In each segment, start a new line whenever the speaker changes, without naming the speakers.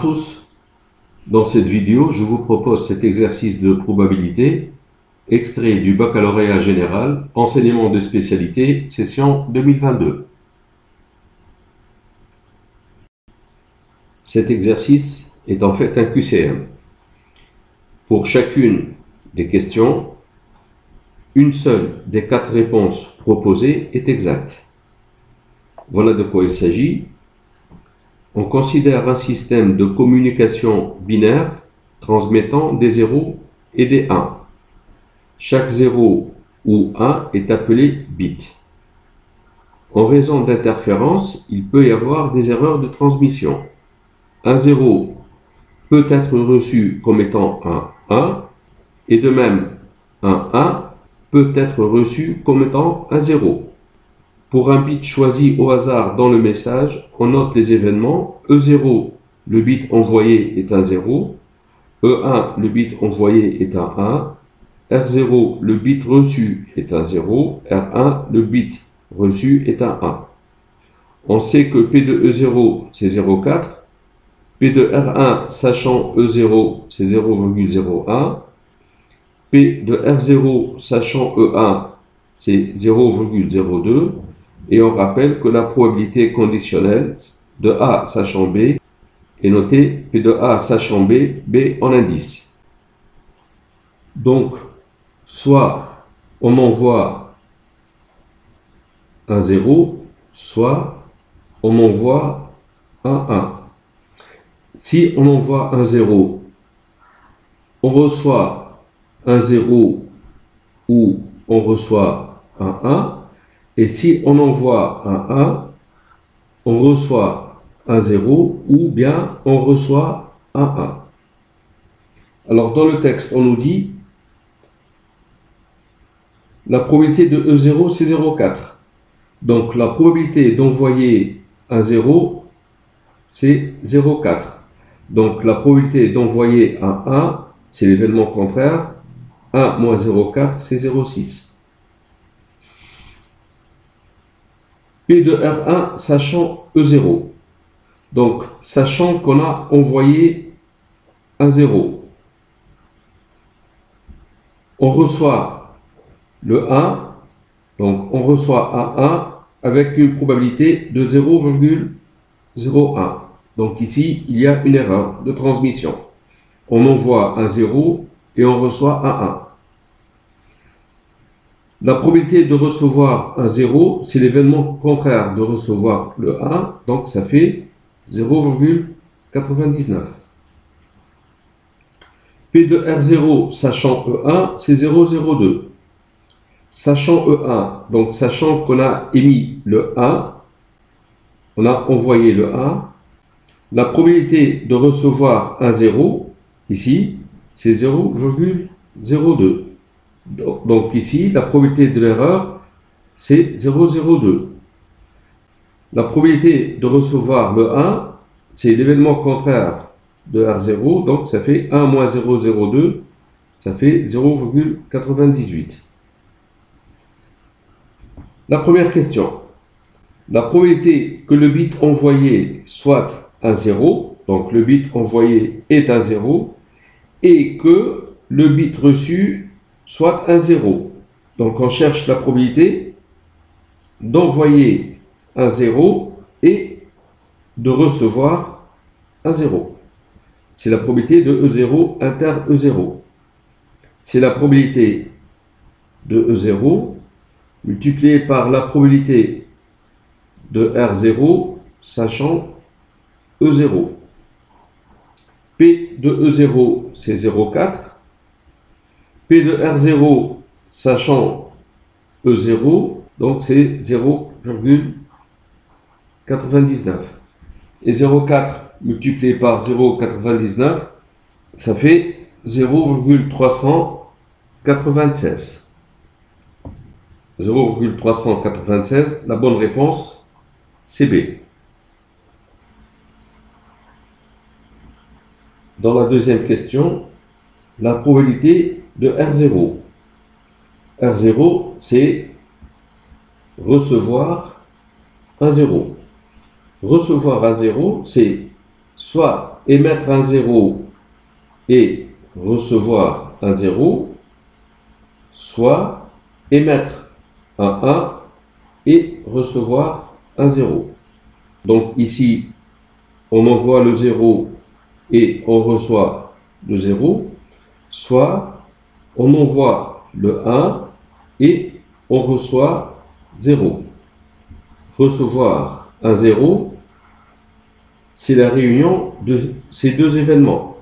tous, dans cette vidéo, je vous propose cet exercice de probabilité extrait du baccalauréat général, enseignement de spécialité, session 2022. Cet exercice est en fait un QCM. Pour chacune des questions, une seule des 4 réponses proposées est exacte. Voilà de quoi il s'agit. On considère un système de communication binaire transmettant des 0 et des 1. Chaque 0 ou 1 est appelé bit. En raison d'interférences, il peut y avoir des erreurs de transmission. Un 0 peut être reçu comme étant un 1, et de même, un 1 peut être reçu comme étant un 0. Pour un bit choisi au hasard dans le message, on note les événements. E0, le bit envoyé est un 0. E1, le bit envoyé est un 1. R0, le bit reçu est un 0. R1, le bit reçu est un 1. On sait que P de E0, c'est 0,4. P de R1, sachant E0, c'est 0,01. P de R0, sachant E1, c'est 0,02. Et on rappelle que la probabilité conditionnelle de A sachant B est notée P de A sachant B, B en indice. Donc, soit on envoie un 0, soit on envoie un 1. Si on envoie un 0, on reçoit un 0 ou on reçoit un 1. Et si on envoie un 1, on reçoit un 0 ou bien on reçoit un 1. Alors dans le texte, on nous dit la probabilité de E0, c'est 0,4. Donc la probabilité d'envoyer un 0, c'est 0,4. Donc la probabilité d'envoyer un 1, c'est l'événement contraire. 1 moins 0,4, c'est 0,6. P de R1 sachant E0. Donc, sachant qu'on a envoyé un 0, on reçoit le 1, donc on reçoit un 1 avec une probabilité de 0,01. Donc ici, il y a une erreur de transmission. On envoie un 0 et on reçoit un 1. La probabilité de recevoir un 0, c'est l'événement contraire de recevoir le 1, donc ça fait 0,99. P de R0 sachant E1, c'est 0,02. Sachant E1, donc sachant qu'on a émis le 1, on a envoyé le 1, la probabilité de recevoir un 0, ici, c'est 0,02. Donc ici, la probabilité de l'erreur, c'est 0,02. La probabilité de recevoir le 1, c'est l'événement contraire de R0, donc ça fait 1 moins 0,02, ça fait 0,98. La première question. La probabilité que le bit envoyé soit un 0, donc le bit envoyé est un 0, et que le bit reçu soit un 0. Donc on cherche la probabilité d'envoyer un 0 et de recevoir un 0. C'est la probabilité de E0 inter E0. C'est la probabilité de E0 multipliée par la probabilité de R0 sachant E0. P de E0, c'est 0,4. P de R0 sachant E0, donc c'est 0,99. Et 0,4 multiplié par 0,99, ça fait 0,396. 0,396, la bonne réponse, c'est B. Dans la deuxième question, la probabilité de R0. R0, c'est recevoir un 0. Recevoir un 0, c'est soit émettre un 0 et recevoir un 0, soit émettre un 1 et recevoir un 0. Donc ici, on envoie le 0 et on reçoit le 0, soit on envoie le 1 et on reçoit 0. Recevoir un 0, c'est la réunion de ces deux événements.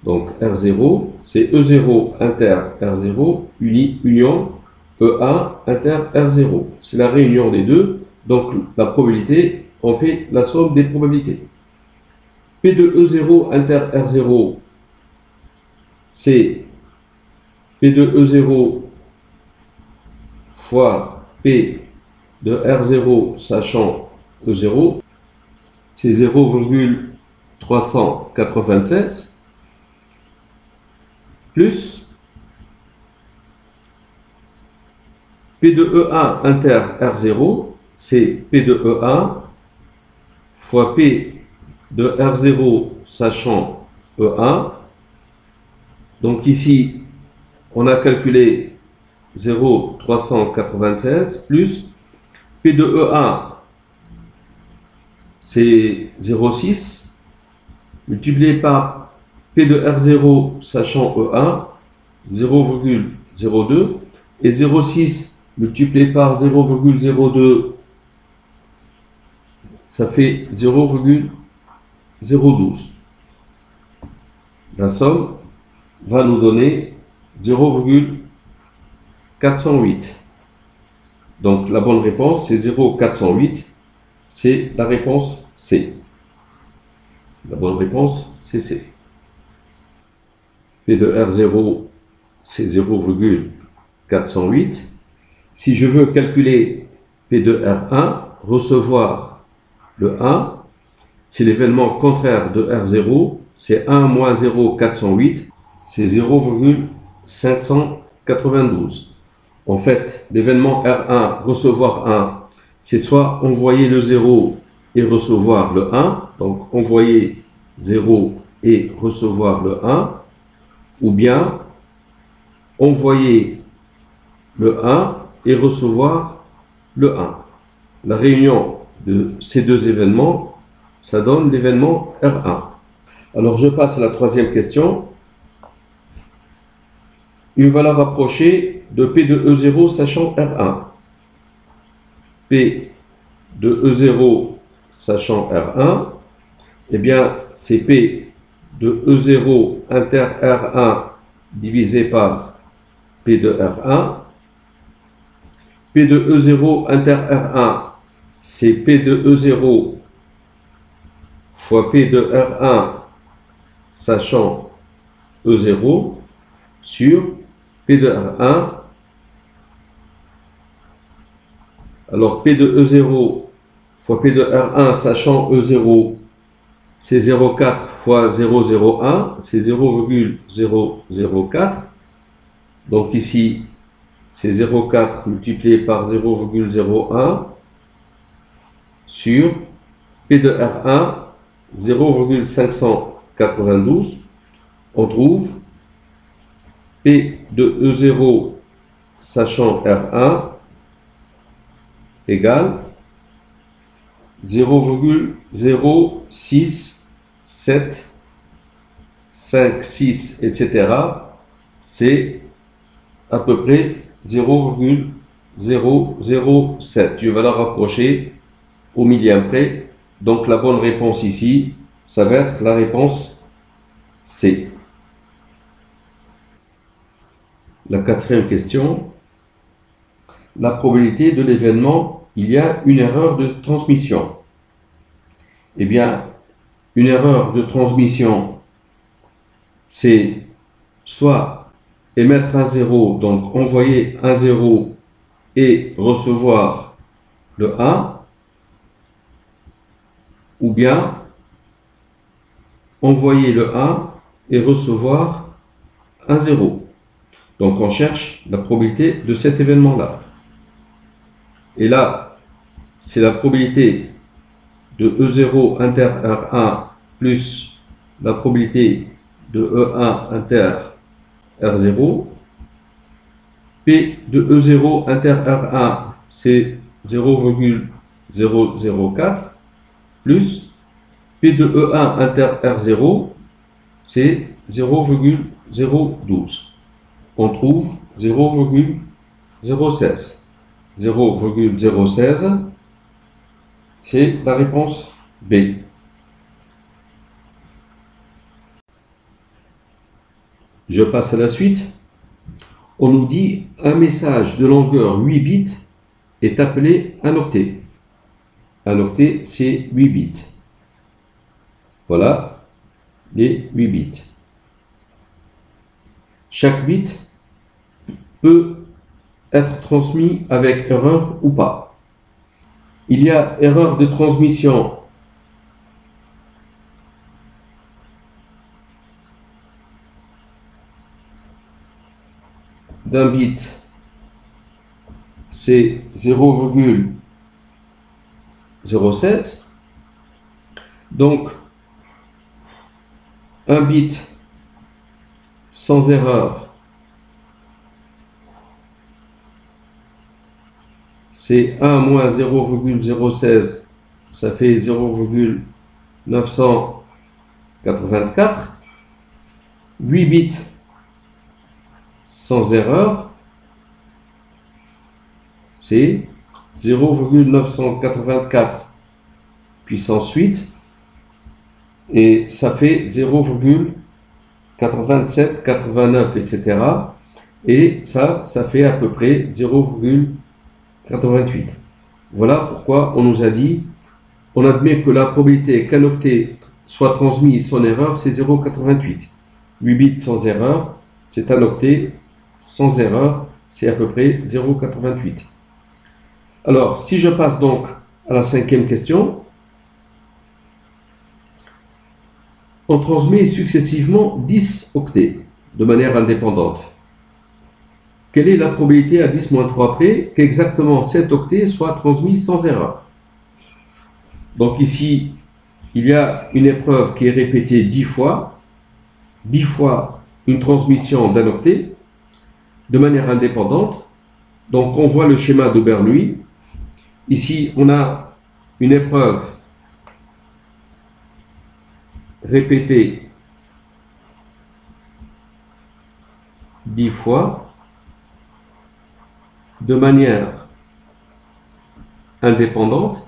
Donc R0, c'est E0 inter R0 union E1 inter R0. C'est la réunion des deux. Donc la probabilité, on fait la somme des probabilités. P de E0 inter R0, c'est P de E0 fois P de R0 sachant E0, c'est 0,396 plus P de E1 inter R0, c'est P de E1 fois P de R0 sachant E1. Donc ici, on a calculé 0,396 plus P de E1, c'est 0,6 multiplié par P de R0 sachant E1, 0,02 et 0,6 multiplié par 0,02, ça fait 0,012. La somme va nous donner 0,408. Donc la bonne réponse c'est 0,408, c'est la réponse C. La bonne réponse c'est C. P de R0 c'est 0,408. Si je veux calculer P de R1, recevoir le 1, c'est l'événement contraire de R0, c'est 1 moins 0,408, c'est 0,592. En fait, l'événement R1, recevoir 1, c'est soit envoyer le 0 et recevoir le 1, donc envoyer 0 et recevoir le 1, ou bien envoyer le 1 et recevoir le 1. La réunion de ces deux événements, ça donne l'événement R1. Alors je passe à la troisième question. Une valeur rapprochée de P de E0 sachant R1. P de E0 sachant R1, eh bien c'est P de E0 inter R1 divisé par P de R1. P de E0 inter R1, c'est P de E0 fois P de R1 sachant E0 sur P de R1. Alors P de E0 fois P de R1 sachant E0, c'est 0,4 fois 0,01, c'est 0,004. Donc ici, c'est 0,4 multiplié par 0,01 sur P de R1, 0,592. On trouve P de E0 sachant R1 égale 0,0675, etc. C'est à peu près 0,007. Je vais la rapprocher au millième près. Donc la bonne réponse ici, ça va être la réponse C. La quatrième question. La probabilité de l'événement, il y a une erreur de transmission. Eh bien, une erreur de transmission, c'est soit émettre un 0, donc envoyer un 0 et recevoir le 1, ou bien envoyer le 1 et recevoir un 0. Donc on cherche la probabilité de cet événement-là. Et là, c'est la probabilité de E0 inter R1, plus la probabilité de E1 inter R0. P de E0 inter R1, c'est 0,004 plus P de E1 inter R0, c'est 0,012. On trouve 0,016. 0,016, c'est la réponse B. Je passe à la suite. On nous dit un message de longueur 8 bits est appelé un octet. Un octet, c'est 8 bits. Voilà les 8 bits. Chaque bit peut être transmis avec erreur ou pas. Il y a erreur de transmission d'un bit, c'est 0,016. Donc, un bit sans erreur, c'est 1 moins 0,016, ça fait 0,984. 8 bits sans erreur, c'est 0,984 puissance 8, et ça fait 0,87, 89, etc. Et ça fait à peu près 0,88. Voilà pourquoi on nous a dit, on admet que la probabilité qu'un octet soit transmis sans erreur, c'est 0,88. 8 bits sans erreur, c'est un octet sans erreur, c'est à peu près 0,88. Alors, si je passe donc à la cinquième question, on transmet successivement 10 octets de manière indépendante. Quelle est la probabilité à 10-3 près qu'exactement 7 octets soient transmis sans erreur? Donc ici, il y a une épreuve qui est répétée 10 fois une transmission d'un octet de manière indépendante. Donc on voit le schéma de Bernoulli. Ici, on a une épreuve répétée 10 fois de manière indépendante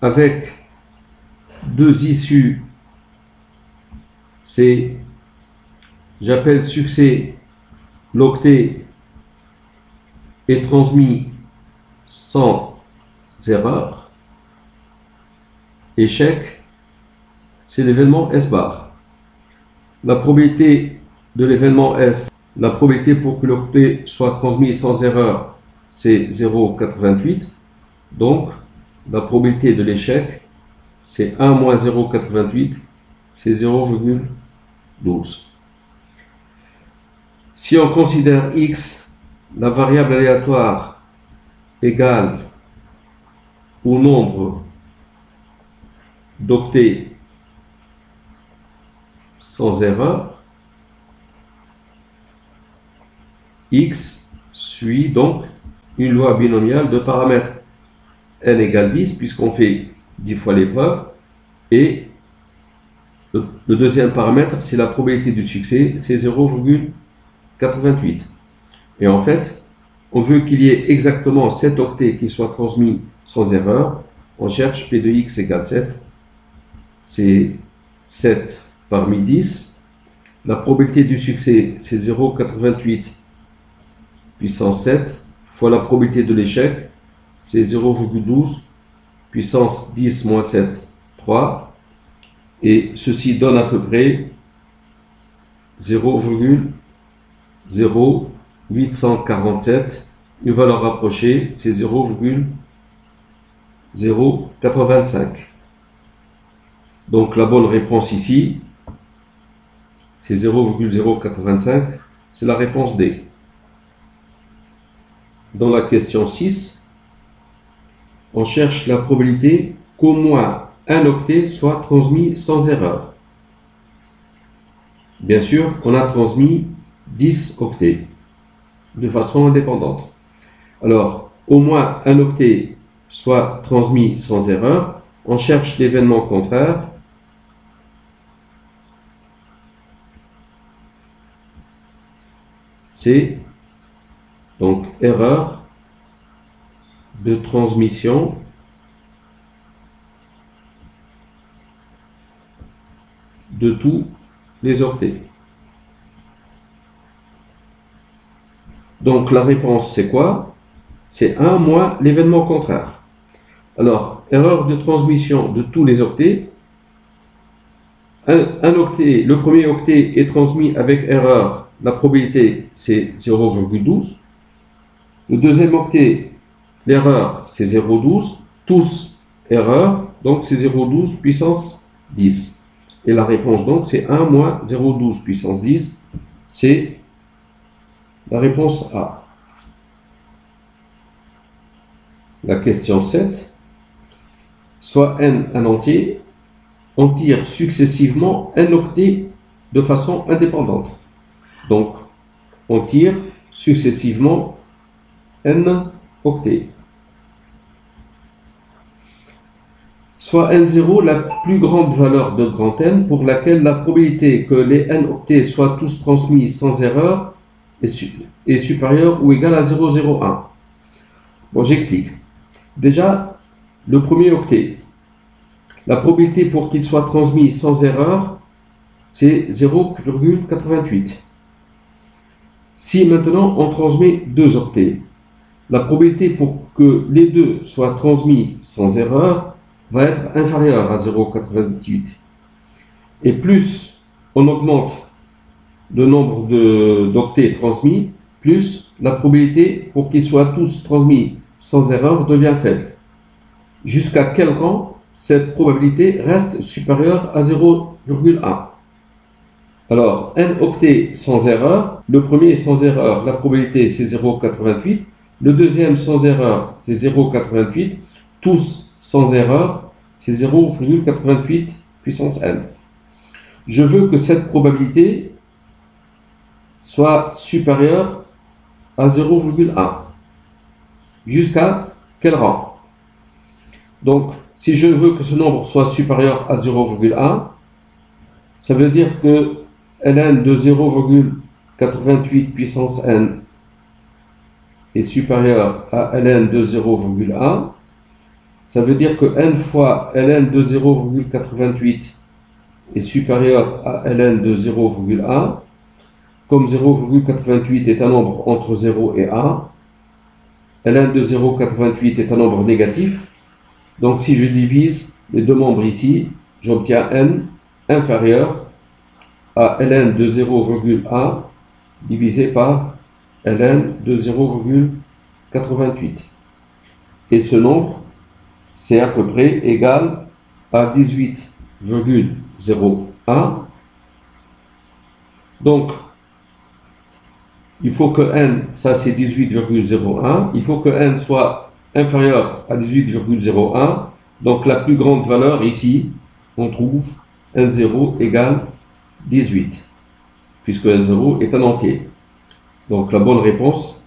avec deux issues. C'est, j'appelle succès, l'octet est transmis sans erreur. Échec, c'est l'événement S bar. La probabilité de l'événement S, la probabilité pour que l'octet soit transmis sans erreur, c'est 0,88. Donc, la probabilité de l'échec, c'est 1 moins 0,88, c'est 0,12. Si on considère x, la variable aléatoire, égale au nombre d'octets sans erreur, x suit donc une loi binomiale de paramètres n égale 10, puisqu'on fait 10 fois l'épreuve, et le deuxième paramètre, c'est la probabilité du succès, c'est 0,88. Et en fait, on veut qu'il y ait exactement 7 octets qui soient transmis sans erreur. On cherche P de x égale 7. C'est 7 parmi 10. La probabilité du succès, c'est 0,88 puissance 7 fois la probabilité de l'échec, c'est 0,12 puissance 10 moins 7, 3. Et ceci donne à peu près 0,0847. Une valeur rapprochée, c'est 0,085. Donc la bonne réponse ici, c'est 0,085. C'est la réponse D. Dans la question 6, on cherche la probabilité qu'au moins un octet soit transmis sans erreur. Bien sûr, on a transmis 10 octets de façon indépendante. Alors, au moins un octet soit transmis sans erreur, on cherche l'événement contraire. C'est donc erreur de transmission de tous les octets. Donc la réponse c'est quoi? C'est 1 moins l'événement contraire. Alors, erreur de transmission de tous les octets. Un octet, le premier octet est transmis avec erreur, la probabilité c'est 0,12. Le deuxième octet, l'erreur c'est 0,12. Tous erreur, donc c'est 0,12 puissance 10. Et la réponse donc c'est 1 moins 0,12 puissance 10. C'est la réponse A. La question 7. Soit n un entier, on tire successivement un octet de façon indépendante. Donc, on tire successivement n octets. Soit n0 la plus grande valeur de grand N pour laquelle la probabilité que les n octets soient tous transmis sans erreur est supérieure ou égale à 0,01. Bon, j'explique. Déjà, le premier octet, la probabilité pour qu'il soit transmis sans erreur, c'est 0,88. Si maintenant on transmet 2 octets, la probabilité pour que les deux soient transmis sans erreur va être inférieure à 0,88. Et plus on augmente le nombre d'octets transmis, plus la probabilité pour qu'ils soient tous transmis sans erreur devient faible. Jusqu'à quel rang cette probabilité reste supérieure à 0,1. Alors, n octets sans erreur, le premier sans erreur, la probabilité c'est 0,88, le deuxième sans erreur c'est 0,88, tous sans erreur c'est 0,88 puissance n. Je veux que cette probabilité soit supérieure à 0,1. Jusqu'à quel rang? Donc, si je veux que ce nombre soit supérieur à 0,1, ça veut dire que ln de 0,88 puissance n est supérieur à ln de 0,1. Ça veut dire que n fois ln de 0,88 est supérieur à ln de 0,1. Comme 0,88 est un nombre entre 0 et 1, ln de 0,88 est un nombre négatif. Donc si je divise les deux membres ici, j'obtiens n inférieur à ln de 0,1 divisé par ln de 0,88. Et ce nombre, c'est à peu près égal à 18,01. Donc, il faut que n, ça c'est 18,01, il faut que n soit inférieur à 18,01. Donc la plus grande valeur ici, on trouve n0 égale 18, puisque n0 est un entier. Donc la bonne réponse,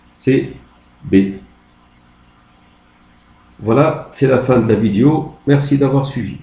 c'est B. Voilà, c'est la fin de la vidéo. Merci d'avoir suivi.